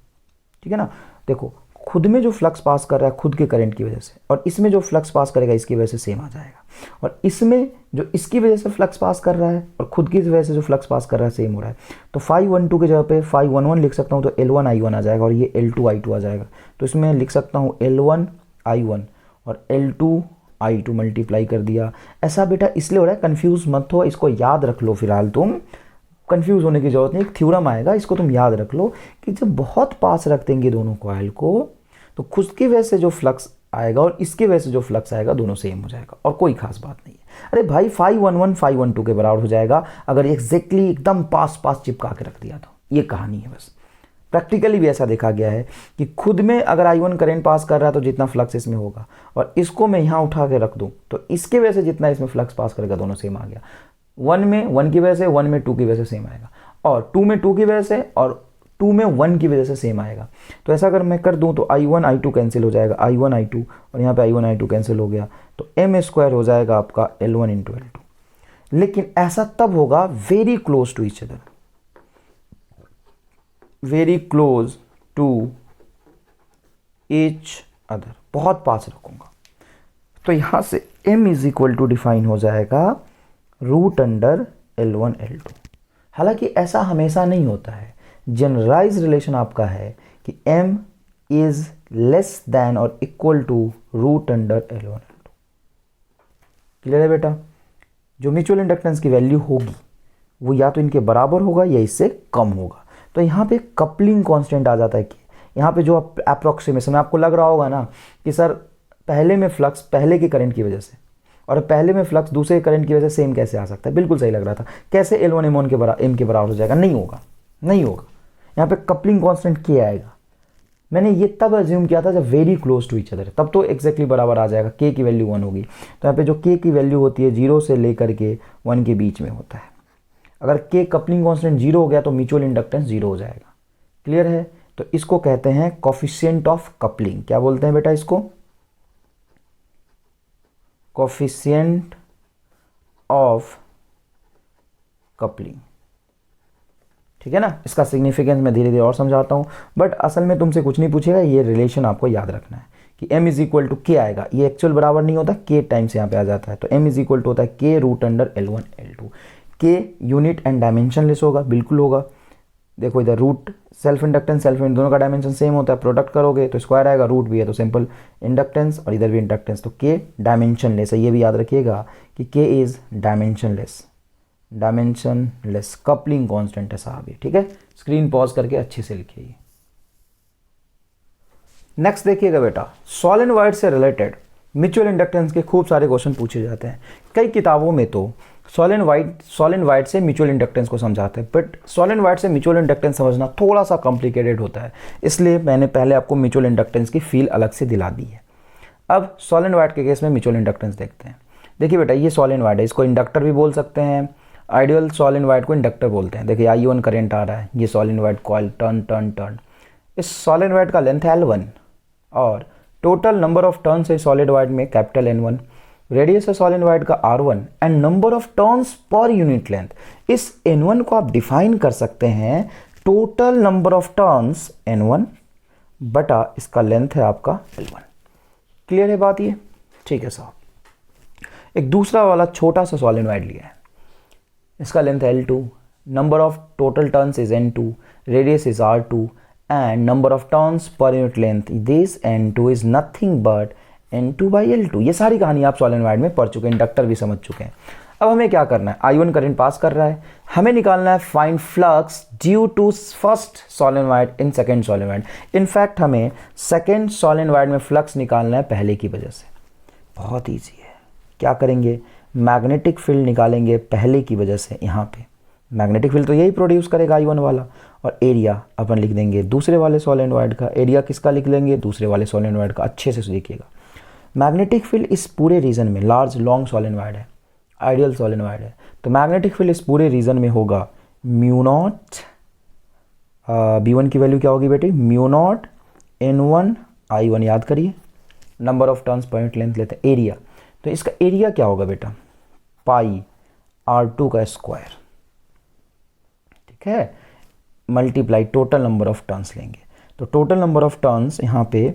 ठीक है ना। देखो, खुद में जो फ्लक्स पास कर रहा है खुद के करंट की वजह से, और इसमें जो फ्लक्स पास करेगा इसकी वजह से सेम आ जाएगा, और इसमें जो इसकी वजह से फ्लक्स पास कर रहा है और खुद की वजह से जो फ्लक्स पास कर रहा है सेम हो रहा है। तो 512 के जगह पे 511 लिख सकता हूँ, तो L1I1 आ जाएगा और ये L2I2 आ जाएगा। तो इसमें लिख सकता हूँ L1I1 और L2I2 मल्टीप्लाई कर दिया। ऐसा बेटा इसलिए हो रहा है, कंफ्यूज मत हो, इसको याद रख लो। फिलहाल तुम कंफ्यूज होने की जरूरत नहीं, एक थ्योरम आएगा, इसको तुम याद रख लो कि जब बहुत पास रख देंगे दोनों कॉइल को तो खुद की वजह से जो फ्लक्स आएगा और इसकी वजह से जो फ्लक्स आएगा दोनों सेम हो जाएगा, और कोई खास बात नहीं है। अरे भाई 511 512 के बराबर हो जाएगा अगर एग्जैक्टली एकदम पास चिपका के रख दिया तो। ये कहानी है बस। प्रैक्टिकली भी ऐसा देखा गया है कि खुद में अगर I1 करंट पास कर रहा है तो जितना फ्लक्स इसमें होगा, और इसको मैं यहाँ उठा के रख दूं तो इसके वजह से जितना इसमें फ्लक्स पास करेगा दोनों सेम आ गया। 1 में 1 की वजह से, 1 में 2 की वजह से सेम आएगा, और 2 में 2 की वजह से, और 2 में 1 की वजह से सेम आएगा। तो ऐसा अगर मैं कर दूं तो I1 I2 कैंसिल हो जाएगा, I1 I2, और यहाँ पे I1 I2 कैंसिल हो गया, तो M स्क्वायर हो जाएगा आपका L1 इंटू L2। लेकिन ऐसा तब होगा very close to each other, very close to each other, बहुत पास रखूंगा। तो यहां से M is equal to define हो जाएगा रूट अंडर L1 L2। हालांकि ऐसा हमेशा नहीं होता है, जनरलाइज रिलेशन आपका है कि M इज लेस देन और equal to root under L1 L2। Clear है बेटा। जो म्यूचुअल इंडक्टेंस की वैल्यू होगी वो या तो इनके बराबर होगा या इससे कम होगा। तो यहाँ पे कपलिंग कांस्टेंट आ जाता है कि यहाँ पे जो अप्रोक्सीमेशन आपको लग रहा होगा ना कि सर पहले में फ्लक्स पहले के करंट की वजह से और पहले में फ्लक्स दूसरे करंट की वजह से सेम कैसे आ सकता है, बिल्कुल सही लग रहा था। कैसे L1 M1 के बराबर M के बराबर हो जाएगा, नहीं होगा, नहीं होगा। यहाँ पे कपलिंग कांस्टेंट K आएगा। मैंने ये तब अज्यूम किया था जब very close to each other, तब तो एग्जैक्टली बराबर आ जाएगा, K की वैल्यू 1 होगी। तो यहाँ पे जो K की वैल्यू होती है 0 से लेकर के 1 के बीच में होता है। अगर K कपलिंग कांस्टेंट 0 हो गया तो म्यूचुअल इंडक्टेंस 0 हो जाएगा। क्लियर है। तो इसको कहते हैं कोफिशिएंट ऑफ कपलिंग। क्या बोलते हैं बेटा इसको? Coefficient of coupling. ठीक है ना। इसका सिग्निफिकेंस मैं धीरे धीरे और समझाता हूं, बट असल में तुमसे कुछ नहीं पूछेगा, ये रिलेशन आपको याद रखना है कि M is equal to K आएगा। ये एक्चुअल बराबर नहीं होता, K टाइम्स यहाँ पे आ जाता है। तो M इज इक्वल टू होता है K root under L1 L2। K unit and dimensionless होगा, बिल्कुल होगा। देखो इधर रूट सेल्फ इंडक्टेंस सेल्फ दोनों का डायमेंशन सेम होता है, प्रोडक्ट करोगे तो स्क्वायर आएगा, रूट भी है तो सिंपल इंडक्टेंस और इधर भी इंडक्टेंस। तो K डायमेंशनलेस है, ये भी याद रखिएगा कि K is dimensionless, dimensionless coupling constant है साहब ये। ठीक है, स्क्रीन पॉज करके अच्छे से लिखिए। नेक्स्ट देखिएगा बेटा, सॉलिनॉइड से रिलेटेड म्यूचुअल इंडक्टेंस के खूब सारे क्वेश्चन पूछे जाते हैं। कई किताबों में तो सॉलिनोइड से म्यूचुअल इंडक्टेंस को समझाते हैं, बट सॉलिनोइड से म्यूचुअल इंडक्टेंस समझना थोड़ा सा कॉम्प्लिकेटेड होता है, इसलिए मैंने पहले आपको म्यूचुअल इंडक्टेंस की फील अलग से दिला दी है। अब सॉलिनोइड के केस में म्यूचुअल इंडक्टेंस देखते हैं। देखिए बेटा, ये सॉलिनोइड है, इसको इंडक्टर भी बोल सकते हैं, आइडियल सॉलिनोइड को इंडक्टर बोलते हैं। देखिए I1 करंट आ रहा है, ये सॉलिनोइड कॉइल टर्न टर्न टर्न। इस सॉलिनोइड का लेंथ है L1 और टोटल नंबर ऑफ टर्न्स है सॉलिनोइड में कैपिटल N1, रेडियस है सॉलिनोइड का R1 and number of turns per unit length. इस N1 को आप डिफाइन कर सकते हैं total number of turns N1 बटा इसका लेंथ है आपका L1। क्लियर है बात ये? ठीक है साहब। एक दूसरा वाला छोटा सा सॉलिनोइड लिया है, इसका length L2, number of total turns is N2, radius is R2 and number of turns per unit length, this N2 is nothing but N2 by L2। ये सारी कहानी आप सॉलिनोइड में पढ़ चुके हैं, इंडक्टर भी समझ चुके हैं। अब हमें क्या करना है, I1 करंट पास कर रहा है, हमें निकालना है find flux due to first solenoid in second solenoid. In fact हमें सेकेंड सॉलिनोइड में फ्लक्स निकालना है पहले की वजह से। बहुत ईजी है, क्या करेंगे, मैग्नेटिक फील्ड निकालेंगे पहले की वजह से। यहाँ पे मैग्नेटिक फील्ड तो यही प्रोड्यूस करेगा I1 वाला, और एरिया अपन लिख देंगे दूसरे वाले सॉलिनोइड का। एरिया किसका लिख लेंगे, दूसरे वाले सॉलिनोइड का। अच्छे से देखिएगा, मैग्नेटिक फील्ड इस पूरे रीजन में लार्ज लॉन्ग सॉलिनोइड है, आइडियल सॉलिनोइड है, तो मैग्नेटिक फील्ड इस पूरे रीजन में होगा म्यू नॉट, B1 की वैल्यू क्या होगी बेटे, म्यू नॉट N1 I1। याद करिए, number of turns per unit length लेते हैं। एरिया, तो इसका एरिया क्या होगा बेटा, पाई R2 का स्क्वायर, ठीक है, multiply total number of turns लेंगे। तो टोटल नंबर ऑफ टर्न्स यहाँ पे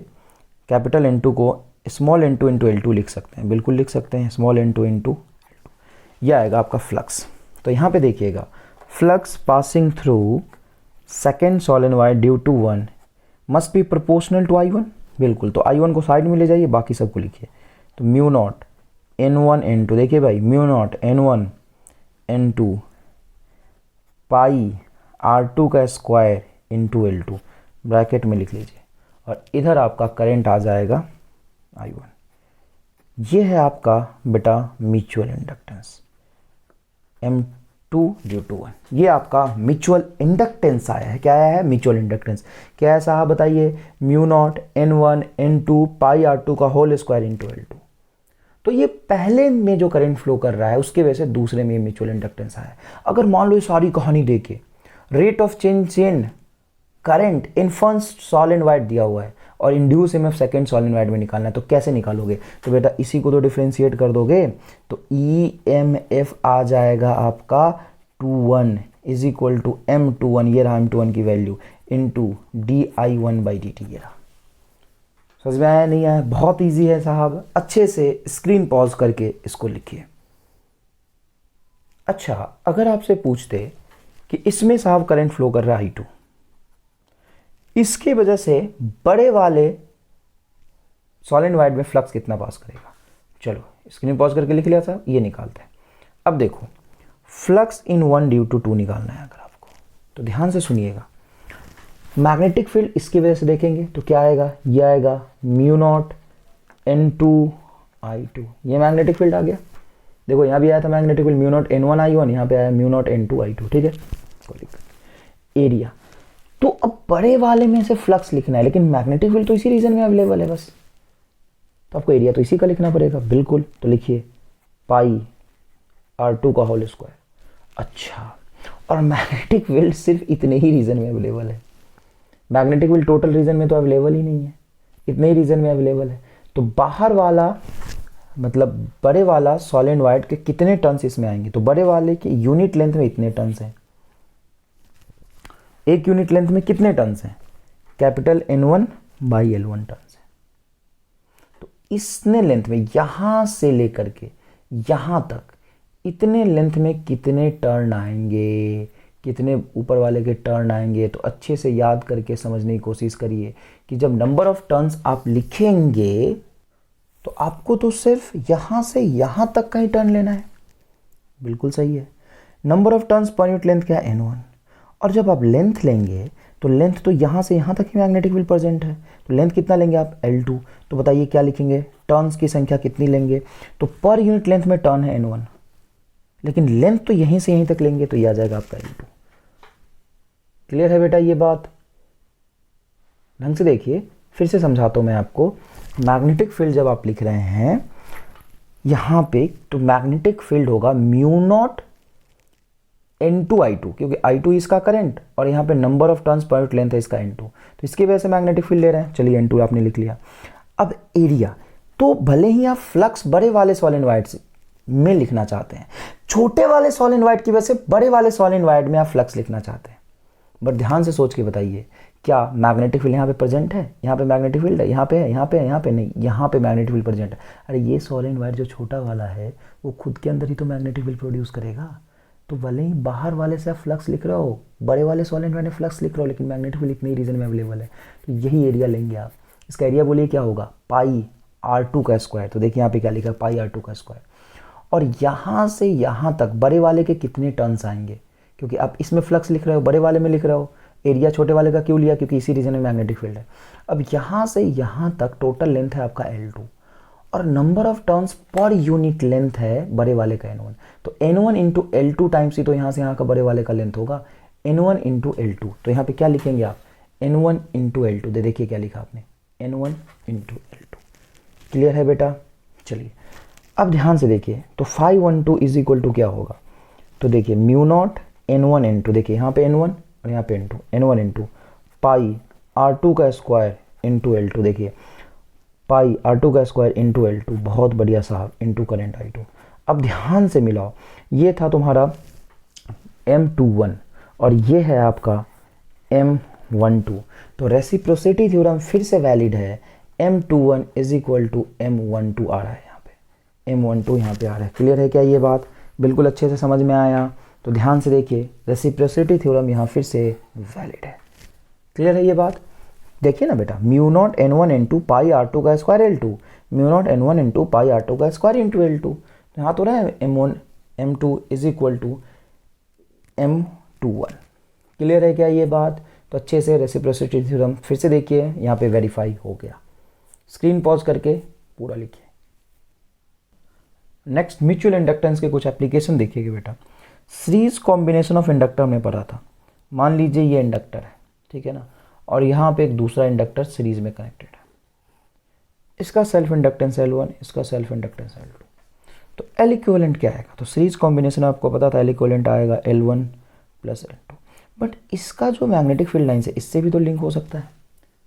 कैपिटल N2 को स्मॉल n2 इंटू L2 लिख सकते हैं, बिल्कुल लिख सकते हैं, स्मॉल n2 इंटू L2। यह आएगा आपका फ्लक्स। तो यहाँ पे देखिएगा, flux passing through second solenoid due to 1 must be proportional to I1। बिल्कुल, तो I1 को साइड में ले जाइए, बाकी सबको लिखिए। तो म्यू नॉट N1 N2, देखिए भाई, म्यू नॉट N1 N2 पाई R2 का स्क्वायर इंटू L2, ब्रैकेट में लिख लीजिए, और इधर आपका करंट आ जाएगा I1। ये है आपका बेटा mutual inductance M2 due to 1। ये आपका म्यूचुअल इंडक्टेंस आया है। क्या आया है, म्यूचुअल इंडक्टेंस। क्या है साहब बताइए, म्यू नॉट N1 N2 पाई R2 का होल स्क्वायर इंटू L2। तो ये पहले में जो करंट फ्लो कर रहा है उसके वजह से दूसरे में म्यूचुअल इंडक्टेंस आया है। अगर मान लो ये सारी कहानी देखे, rate of change in current in first solenoid दिया हुआ है और इंड्यूस ईएमएफ सेकंड सॉलिनोइड में निकालना है, तो कैसे निकालोगे, तो बेटा इसी को तो डिफरेंशिएट कर दोगे, तो ईएमएफ आ जाएगा आपका 21 इज इक्वल टू M21, ये रहा M21 की value, into DI1 by DT। ये रहा। समझ में आया नहीं आया? बहुत ईजी है साहब, अच्छे से स्क्रीन पॉज करके इसको लिखिए। अच्छा, अगर आपसे पूछते कि इसमें साहब करंट फ्लो कर रहा है I2, इसकी वजह से बड़े वाले सॉलिनोइड में फ्लक्स कितना पास करेगा, चलो स्क्रीन पॉज करके लिख लिया था, ये निकालते हैं। अब देखो, फ्लक्स इन 1 ड्यू टू 2 निकालना है अगर आपको, तो ध्यान से सुनिएगा। मैग्नेटिक फील्ड इसकी वजह से देखेंगे तो क्या आएगा, ये आएगा म्यू नॉट N2 I2। ये मैग्नेटिक फील्ड आ गया। देखो यहाँ भी आया था magnetic field mu not N1 I1, यहाँ पे आया म्यू नॉट N2 I2। ठीक है, एरिया। तो अब बड़े वाले में से फ्लक्स लिखना है, लेकिन मैग्नेटिक फील्ड तो इसी रीजन में अवेलेबल है बस, तो आपको एरिया तो इसी का लिखना पड़ेगा। बिल्कुल, तो लिखिए पाई R2 का होल स्क्वायर। अच्छा, और मैग्नेटिक फील्ड सिर्फ इतने ही रीजन में अवेलेबल है, मैग्नेटिक फील्ड टोटल रीजन में तो अवेलेबल ही नहीं है, इतने ही रीजन में अवेलेबल है। तो बाहर वाला मतलब बड़े वाला सॉलिनोइड के कितने टर्न्स इसमें आएंगे, तो बड़े वाले के यूनिट लेंथ में इतने टर्न्स हैं। एक यूनिट लेंथ में कितने टर्न्स हैं, capital N1 by L1 turns है। तो इसने लेंथ में यहां से लेकर के यहां तक इतने लेंथ में कितने टर्न आएंगे, कितने ऊपर वाले के टर्न आएंगे, तो अच्छे से याद करके समझने की कोशिश करिए कि जब नंबर ऑफ टर्न्स आप लिखेंगे तो आपको तो सिर्फ यहां से यहां तक का ही टर्न लेना है। बिल्कुल सही है। Number of turns per unit length क्या है, N1, और जब आप लेंथ लेंगे तो लेंथ तो यहाँ से यहाँ तक ही मैग्नेटिक फील्ड प्रेजेंट है, तो लेंथ कितना लेंगे आप L2। तो बताइए क्या लिखेंगे, टर्न्स की संख्या कितनी लेंगे, तो पर यूनिट लेंथ में टर्न है N1, लेकिन लेंथ तो यहीं से यहीं तक लेंगे, तो ये आ जाएगा आपका L2। क्लियर है बेटा ये बात? ढंग से देखिए, फिर से समझाता हूँ मैं आपको। मैग्नेटिक फील्ड जब आप लिख रहे हैं यहाँ पे, तो मैग्नेटिक फील्ड होगा म्यू नॉट N2 I2, क्योंकि I2 इसका करंट और यहाँ पे number of turns per unit length है इसका N2, तो इसकी वजह से मैग्नेटिक फील्ड ले रहे हैं। चलिए N2 आपने लिख लिया। अब एरिया, तो भले ही आप फ्लक्स बड़े वाले सॉलिनॉइड में लिखना चाहते हैं, छोटे वाले सॉलिनॉइड की वजह से बड़े वाले सॉलिनॉइड में आप फ्लक्स लिखना चाहते हैं, बट ध्यान से सोच के बताइए, क्या मैग्नेटिक फील्ड यहाँ पे प्रेजेंट है? यहाँ पे मैग्नेटिक फील्ड है, यहाँ पे है, यहाँ पे है, यहाँ पे नहीं, यहाँ पे मैग्नेटिक फील्ड प्रेजेंट है। अरे ये सॉलिनॉइड जो छोटा वाला है वो खुद के अंदर ही तो मैग्नेटिक फील्ड प्रोड्यूस करेगा। तो भले ही बाहर वाले से आप फ्लक्स लिख रहे हो, बड़े वाले सॉलिनॉइड में फ्लक्स लिख रहे हो, लेकिन मैग्नेटिक फील्ड इतने ही रीजन में अवेलेबल है, तो यही एरिया लेंगे आप। इसका एरिया बोलिए क्या होगा, पाई R2 का स्क्वायर। तो देखिए यहाँ पे क्या लिखा है, पाई R2 का स्क्वायर। और यहाँ से यहाँ तक बड़े वाले के कितने टर्न्स आएंगे, क्योंकि आप इसमें फ्लक्स लिख रहे हो, बड़े वाले में लिख रहे हो, एरिया छोटे वाले का क्यों लिया, क्योंकि इसी रीजन में मैग्नेटिक फील्ड है। अब यहाँ से यहाँ तक टोटल लेंथ है आपका L2, और number of turns per unit length है बड़े वाले का N1, तो N1 इंटू L2 टाइम्स ही तो यहाँ से यहाँ का बड़े वाले का लेंथ होगा, N1 इंटू L2। तो यहाँ पे क्या लिखेंगे आप, N1 इंटू L2। देखिए क्या लिखा आपने, N1 इंटू L2। क्लियर है बेटा? चलिए अब ध्यान से देखिए, तो 512 इज इक्वल टू क्या होगा, तो देखिए म्यू नॉट N1 N2, देखिए यहाँ पे N1 और यहाँ पे N2, N1 into pi R2 का स्क्वायर इंटू L2। देखिए पाई R2 का स्क्वायर इंटू L2, बहुत बढ़िया साहब, इंटू करेंट I2। अब ध्यान से मिलाओ, ये था तुम्हारा M21 और ये है आपका M12, तो रेसिप्रोसिटी थ्योरम फिर से वैलिड है। M21 is equal to M12 आ रहा है, यहाँ पे M12 यहाँ पे आ रहा है। क्लियर है क्या ये बात? बिल्कुल अच्छे से समझ में आया? तो ध्यान से देखिए, रेसिप्रोसिटी थ्योरम यहाँ फिर से वैलिड है। क्लियर है ये बात? देखिए ना बेटा, म्यू नॉट N1 N2 पाई R2 का square L2, mu naught N1 N2 पाई R2 का स्क्वायर इंटू L2। तो यहाँ तो रहा है M1 M2 is equal to M21। Clear है क्या ये बात? तो अच्छे से रेसिप्रोसिटी थ्योरम फिर से देखिए, यहाँ पे वेरीफाई हो गया। स्क्रीन पॉज करके पूरा लिखिए। नेक्स्ट म्यूचुअल इंडक्टेंस के कुछ एप्लीकेशन देखिएगा बेटा। सीरीज कॉम्बिनेशन ऑफ इंडक्टर में पढ़ा था। मान लीजिए ये इंडक्टर है, ठीक है ना, और यहाँ पे एक दूसरा इंडक्टर सीरीज में कनेक्टेड है। इसका सेल्फ इंडक्टेंस L1, इसका सेल्फ इंडक्टेंस L2। तो L इक्विवेलेंट क्या आएगा? तो सीरीज कॉम्बिनेशन आपको पता था L इक्विवेलेंट आएगा L1 प्लस L2, बट इसका जो मैग्नेटिक फील्ड लाइन है इससे भी तो लिंक हो सकता है,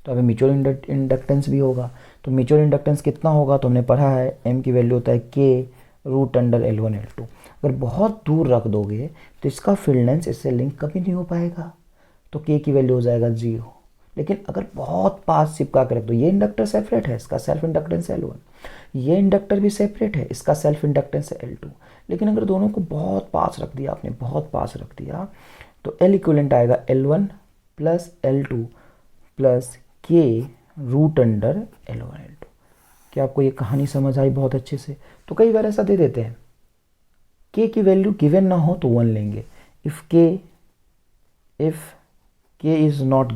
तो अभी म्यूचुअल इंडक्टेंस भी होगा। तो म्यूचुअल इंडक्टेंस कितना होगा, तो हमने पढ़ा है M की वैल्यू होता है K√L1 L2। अगर बहुत दूर रख दोगे तो इसका फील्ड लाइंस इससे लिंक कभी नहीं हो पाएगा, तो K की वैल्यू हो जाएगा 0। लेकिन अगर बहुत पास चिपका कर रख दो, ये इंडक्टर सेपरेट है, इसका सेल्फ इंडक्टेंस L1, ये इंडक्टर भी सेपरेट है, इसका सेल्फ इंडक्टेंस L2, लेकिन अगर दोनों को बहुत पास रख दिया आपने, बहुत पास रख दिया, तो L इक्विवेलेंट आएगा L1 plus L2 plus K√L1 L2। क्या आपको ये कहानी समझ आई बहुत अच्छे से? तो कई बार ऐसा दे देते हैं, K की वैल्यू गिवन ना हो तो 1 लेंगे, if K is not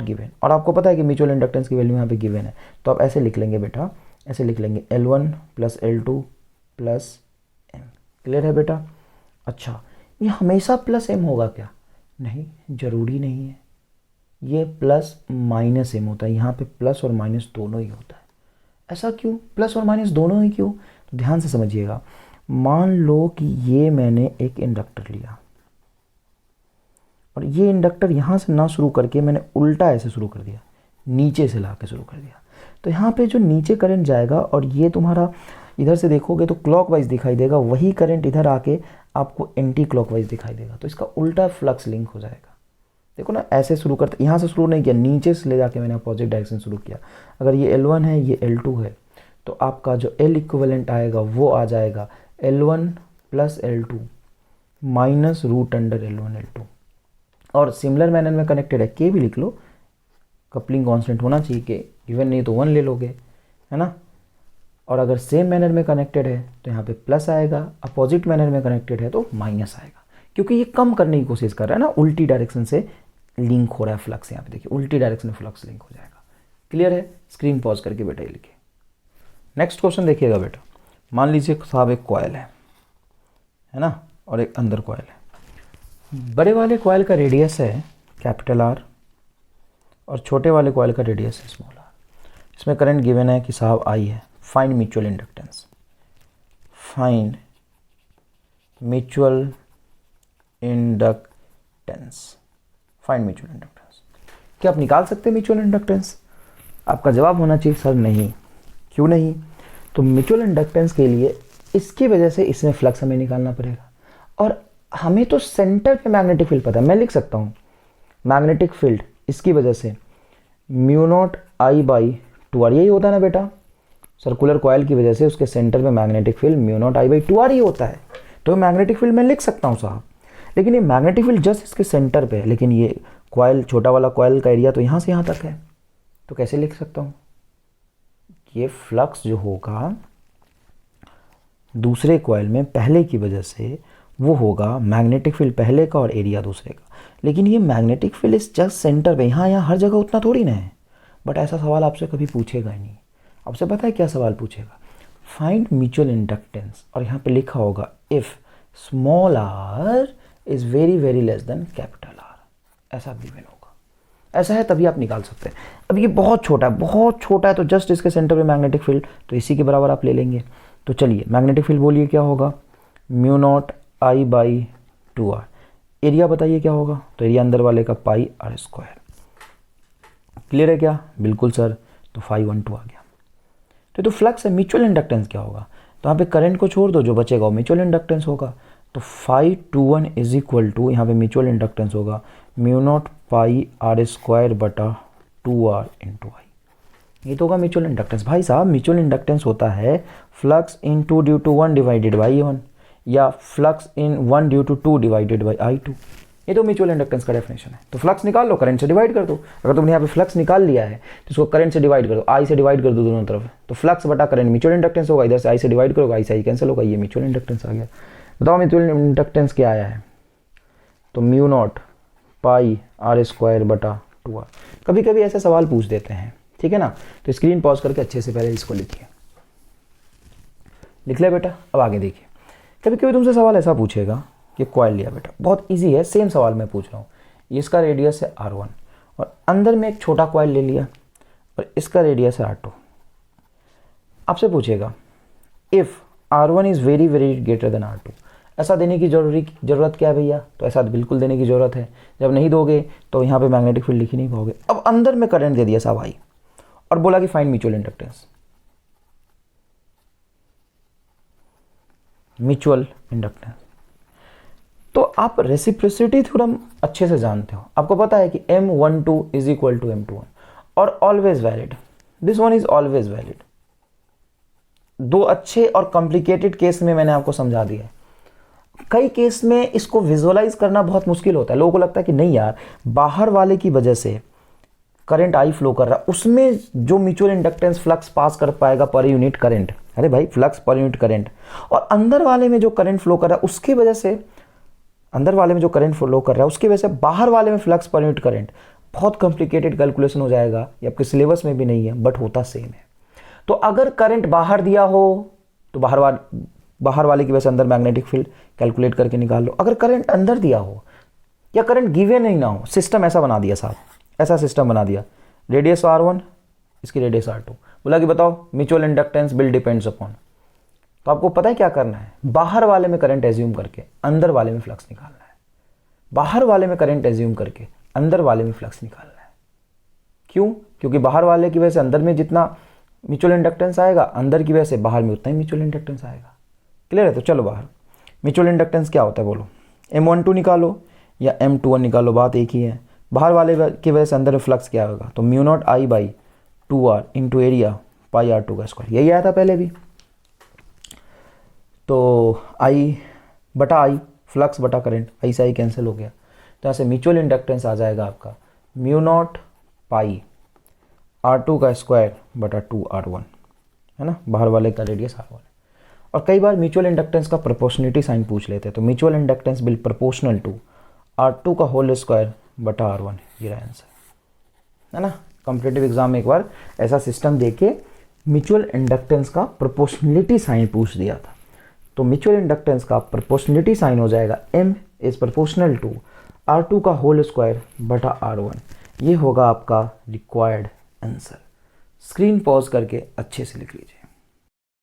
given, और आपको पता है कि म्यूचुअल इंडक्टेंस की वैल्यू यहाँ पे गिवन है, तो आप ऐसे लिख लेंगे बेटा, ऐसे लिख लेंगे L1 plus L2 plus M। Clear है बेटा? अच्छा, ये हमेशा प्लस M होगा क्या? नहीं, ज़रूरी नहीं है, ये प्लस माइनस M होता है। यहाँ पे प्लस और माइनस दोनों ही होता है। ऐसा क्यों, प्लस और माइनस दोनों ही क्यों? तो ध्यान से समझिएगा। मान लो कि ये मैंने एक इंडक्टर लिया और ये इंडक्टर यहाँ से ना शुरू करके मैंने उल्टा ऐसे शुरू कर दिया, नीचे से ला के शुरू कर दिया, तो यहाँ पे जो नीचे करंट जाएगा और ये तुम्हारा इधर से देखोगे तो क्लॉकवाइज दिखाई देगा, वही करंट इधर आके आपको एंटी क्लॉकवाइज दिखाई देगा, तो इसका उल्टा फ्लक्स लिंक हो जाएगा। देखो ना, ऐसे शुरू करते, यहाँ से शुरू नहीं किया, नीचे से ले जाके मैंने अपोजिट डायरेक्शन शुरू किया। अगर ये L1 है, ये L2 है, तो आपका जो L इक्विवेलेंट आएगा वो आ जाएगा L1 plus L2 minus √L1 L2। और सिमिलर मैनर में कनेक्टेड है, K भी लिख लो, कपलिंग कांस्टेंट होना चाहिए, K गिवन नहीं तो 1 ले लोगे, है ना। और अगर सेम मैनर में कनेक्टेड है तो यहाँ पे प्लस आएगा, अपोजिट मैनर में कनेक्टेड है तो माइनस आएगा, क्योंकि ये कम करने की कोशिश कर रहा है ना, उल्टी डायरेक्शन से लिंक हो रहा है फ्लक्स। यहाँ पे देखिए उल्टी डायरेक्शन में फ्लक्स लिंक हो जाएगा। क्लियर है? स्क्रीन पॉज करके बेटा ये लिखिए। नेक्स्ट क्वेश्चन देखिएगा बेटा। मान लीजिए साहब एक कॉइल है ना, और एक अंदर कॉइल है। बड़े वाले कॉइल का रेडियस है कैपिटल आर और छोटे वाले कॉइल का रेडियस है स्मॉल आर। इसमें करंट गिवन है कि साहब आई है। Find mutual inductance. Find mutual inductance. Find mutual inductance. क्या आप निकाल सकते हैं म्यूचुअल इंडक्टेंस? आपका जवाब होना चाहिए सर नहीं। क्यों नहीं? तो म्यूचुअल इंडक्टेंस के लिए इसकी वजह से इसमें फ्लक्स हमें निकालना पड़ेगा, और हमें तो सेंटर पे मैग्नेटिक फील्ड पता है। मैं लिख सकता हूँ मैग्नेटिक फील्ड इसकी वजह से mu naught I by two R, यही होता है ना बेटा। सर्कुलर कॉइल की वजह से उसके सेंटर पे magnetic field mu naught I by two R ही होता है। तो मैग्नेटिक फील्ड मैं लिख सकता हूँ साहब, लेकिन ये मैग्नेटिक फील्ड जस्ट इसके सेंटर पे है, लेकिन ये कॉइल, छोटा वाला कॉइल का एरिया तो यहाँ से यहाँ तक है। तो कैसे लिख सकता हूँ? ये फ्लक्स जो होगा दूसरे कॉइल में पहले की वजह से वो होगा मैग्नेटिक फील्ड पहले का और एरिया दूसरे का। लेकिन ये मैग्नेटिक फील्ड इस जस्ट सेंटर पे, यहाँ हर जगह उतना थोड़ी ना है। बट ऐसा सवाल आपसे कभी पूछेगा ही नहीं। आपसे पता है क्या सवाल पूछेगा? फाइंड म्यूचुअल इंडक्टेंस, और यहाँ पे लिखा होगा if small R is very very less than capital R. ऐसा गिवन होगा। ऐसा है तभी आप निकाल सकते हैं। अब ये बहुत छोटा है, बहुत छोटा है, तो जस्ट इसके सेंटर पे मैग्नेटिक फील्ड, तो इसी के बराबर आप ले लेंगे। तो चलिए मैग्नेटिक फील्ड बोलिए क्या होगा? Mu naught I by two R. Area बताइए क्या होगा? तो एरिया अंदर वाले का पाई आर स्क्वायर। क्लियर है क्या? बिल्कुल सर। तो 512 आ गया। तो फ्लक्स है। म्यूचुअल इंडक्टेंस क्या होगा? तो यहाँ पे करंट को छोड़ दो, जो बचेगा वो म्यूचुअल इंडक्टेंस होगा। तो 521 इज इक्वल टू, यहाँ पे म्यूचुअल इंडक्टेंस होगा mu naught pi R square बटा 2r इंटू आई। ये तो होगा म्यूचुअल इंडक्टेंस। भाई साहब म्यूचुअल इंडक्टेंस होता है flux in 2 due to 1 divided by 1, या flux in 1 due to 2 divided by I2। ये तो म्यूचुअल इंडक्टेंस का डेफिनेशन है। तो फ्लक्स निकाल लो, करंट से डिवाइड कर दो। अगर तुमने यहाँ पे फ्लक्स निकाल लिया है तो इसको करंट से डिवाइड कर दो, आई से डिवाइड कर दो दोनों तरफ। तो फ्लक्स बटा करंट म्यूचुअल इंडक्टेंस होगा। इधर से आई से डिवाइड करोगे, आई से आई कैंसिल होगा, ये म्यूचुअल इंडक्टेंस आ गया। बताओ म्यूचुअल इंडक्टेंस क्या आया है? तो mu naught pi R square बटा 2r। कभी कभी ऐसे सवाल पूछ देते हैं, ठीक है ना। तो स्क्रीन पॉज करके अच्छे से पहले इसको लिखिए। लिख ले बेटा। अब आगे देखिए। कभी कभी तुमसे सवाल ऐसा पूछेगा कि कॉइल लिया बेटा, बहुत इजी है, सेम सवाल मैं पूछ रहा हूँ। इसका रेडियस है R1 और अंदर में एक छोटा कॉइल ले लिया और इसका रेडियस है R2। आपसे पूछेगा if R1 is very very greater then R2, ऐसा देने की ज़रूरत क्या है भैया? तो ऐसा बिल्कुल देने की ज़रूरत है। जब नहीं दोगे तो यहाँ पे मैग्नेटिक फील्ड लिख ही नहीं पाओगे। अब अंदर में करंट दे दिया साहब आई, और बोला कि find mutual inductance. Mutual inductance, तो आप रेसिप्रोसिटी थ्योरम अच्छे से जानते हो। आपको पता है कि M12 is equal to M21 और always valid. This one is always valid. दो अच्छे और कॉम्प्लिकेटेड केस में मैंने आपको समझा दिया है। कई केस में इसको विजुअलाइज करना बहुत मुश्किल होता है। लोगों को लगता है कि नहीं यार, बाहर वाले की वजह से करंट आई फ्लो कर रहा है, उसमें जो म्यूचुअल इंडक्टेंस फ्लक्स पास कर पाएगा पर यूनिट करंट, अरे भाई फ्लक्स पर यूनिट करंट, और अंदर वाले में जो करंट फ्लो कर रहा है उसकी वजह से, अंदर वाले में जो करंट फ्लो कर रहा है उसकी वजह से बाहर वाले में फ्लक्स पर यूनिट करंट, बहुत कॉम्प्लिकेटेड कैलकुलेशन हो जाएगा। ये आपके सिलेबस में भी नहीं है, बट होता सेम है। तो अगर करंट बाहर दिया हो तो बाहर वाले की वजह से अंदर मैग्नेटिक फील्ड कैलकुलेट करके निकाल लो। अगर करंट अंदर दिया हो या करंट गिवन नहीं ना हो, सिस्टम ऐसा बना दिया साहब, ऐसा सिस्टम बना दिया, रेडियस R1, इसकी रेडियस R2, बोला कि बताओ mutual inductance will depends upon. तो आपको पता है क्या करना है? बाहर वाले में करंट एज्यूम करके अंदर वाले में फ्लक्स निकालना है। बाहर वाले में करंट एज्यूम करके अंदर वाले में फ्लक्स निकालना है। क्यों? क्योंकि बाहर वाले की वजह से अंदर में जितना म्यूचुअल इंडक्टेंस आएगा, अंदर की वजह से बाहर में उतना ही म्यूचुअल इंडक्टेंस आएगा। क्लियर है? तो चलो बाहर म्यूचुअल इंडक्टेंस क्या होता है बोलो। M12 निकालो या M21 निकालो, बात एक ही है। बाहर वाले की वजह से अंदर में फ्लक्स क्या होगा? तो mu naught I by 2r into area pi R2 का स्क्वायर। यही आया था पहले भी। तो आई बटा आई, फ्लक्स बटा करंट, आई से आई कैंसिल हो गया। तो यहाँ से म्यूचुअल इंडक्टेंस आ जाएगा आपका म्यू नॉट पाई R2 का स्क्वायर बटा 2R1, है ना। बाहर वाले का रेडियस R1 है। और कई बार म्यूचुअल इंडक्टेंस का प्रोपोर्शनलिटी साइन पूछ लेते हैं, तो mutual inductance will proportional to R2 का होल स्क्वायर बटा R1, ये रहा आंसर है ना। कॉम्पिटिटिव एग्जाम में एक बार ऐसा सिस्टम देके म्यूचुअल इंडक्टेंस का प्रोपोर्शनलिटी साइन पूछ दिया था। तो म्यूचुअल इंडक्टेंस का प्रोपोर्शनलिटी साइन हो जाएगा M is proportional to R2 का होल स्क्वायर बटा R1। ये होगा आपका रिक्वायर्ड आंसर। स्क्रीन पॉज करके अच्छे से लिख लीजिए।